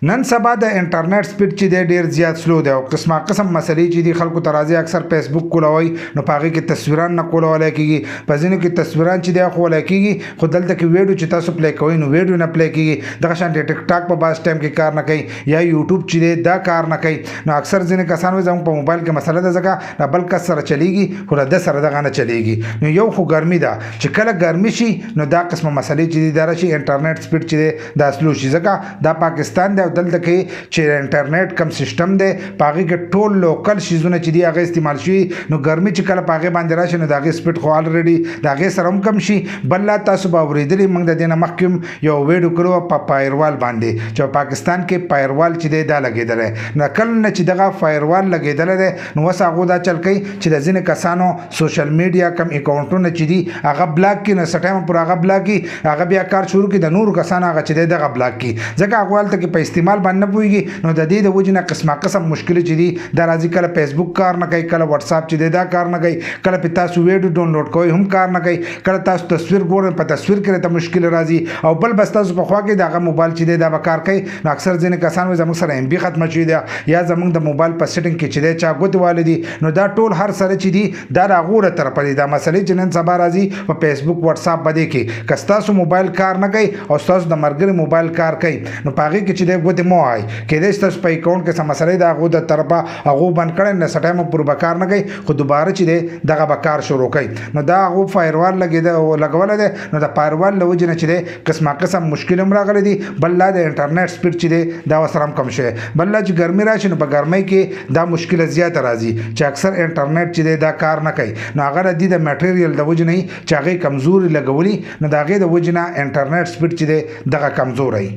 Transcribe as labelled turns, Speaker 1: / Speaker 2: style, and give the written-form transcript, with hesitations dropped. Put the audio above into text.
Speaker 1: نن سبا د انټرنیټ سپیډ چې دی ډیر زیات سلو دی او قسم مسلې چې دی خلکو ته راځي اکثر فیسبوک کولوي نو پاغه کې تصویران نه کولای کیږي په ځینو کې تصویران چې دی خو لکېږي خو دلته کې ویډیو چې تاسو پلی کوئ نو ویډیو نه پلی کیږي دغه شان ټیک ټاک په باس ټایم کې کار نه کوي یا یوټیوب چې دی دا کار نه کوي نو اکثر ځینې کسان زموږ په موبایل کې مسله ده ځکه نه بل کس سره چلیږي خو د سره دغه نه چلیږي نو یو خو ګرمي ده چې کله ګرمي شي نو دا قسم مسلې چې دی دا راشي انټرنیټ سپیډ چې دی دا سلو شي ځکه دا پاکستان دی او دلته کې چې انټرنیټ کم سیستم دی پاغه کې ټول لوکل شیزونه چې دی هغه استعمال شي نو ګرمي چې کله پاغه باندې راشي نو داغه سپیډ خو الریډي داغه سره هم کم شي بل لا تاسو به اوریدلی موږ د دینه مخکم یو ویډیو کړو په فایروال باندې چې پاکستان کې فایروال چې دی دا لګیدل نه کله نه چې دغه فایروال لګیدل دی نو وساغو دا چل کوي چې د ځینې کسانو سوشل میډیا کم اکاونټونه چې دی هغه بلاک کې نه سټایم پر هغه بلاک کې هغه بیا کار شروع کړي د نور کسانو هغه چې دی دغه بلاک کې ځکه هغه ولته کې په استعمال باندې پويږي نو د دې د وجنه قسم مشکل چې دي د راځي کله فیسبوک کار نه کوي کله واتس اپ چې دا کار نه کوي کله په تاسو ویډیو ډاونلوډ کوئ هم کار نه کوي کله تاسو تصویر ګورئ په تصویر کې ته مشکل راځي او بل بس تاسو په خوا کې دغه موبایل چې دا به کار کوي نو اکثر ځینې کسان زموږ سره ام بي ختم شي دا یا زموږ د موبایل په سیټینګ کې چې چا ګوت والدي نو دا ټول هر سره چې دي دا راغوره تر پدې دا مسلې چې نن سبا راځي په فیسبوک واتس اپ باندې کې کستاسو موبایل کار نه کوي او تاسو د مرګري موبایل کار کوي نو پاغه کې چې دا ګوت مو آی کې تاسو په اکاونټ کې سم مسلې دا غو د طرفه هغه بند کړي نه سټایم پر بکار نه کوي خو دوباره چې دغه بکار شروع کوي نو دا غو فایروال لګول دی نو د فایروال لوجنه چې قسم مشکل هم راغلي دي بل لا د انټرنیټ سپیډ چې دا وسرم کم شي بل لا چې ګرمي راشي نو په ګرمۍ کې دا مشکل زیات راځي چې اکثر انټرنیټ چې دا کار نه کوي نو هغه د میټیریل د وجنه چې هغه کمزوري لګولي نو دا غي د وجنه انټرنیټ سپیډ چې دغه کمزوري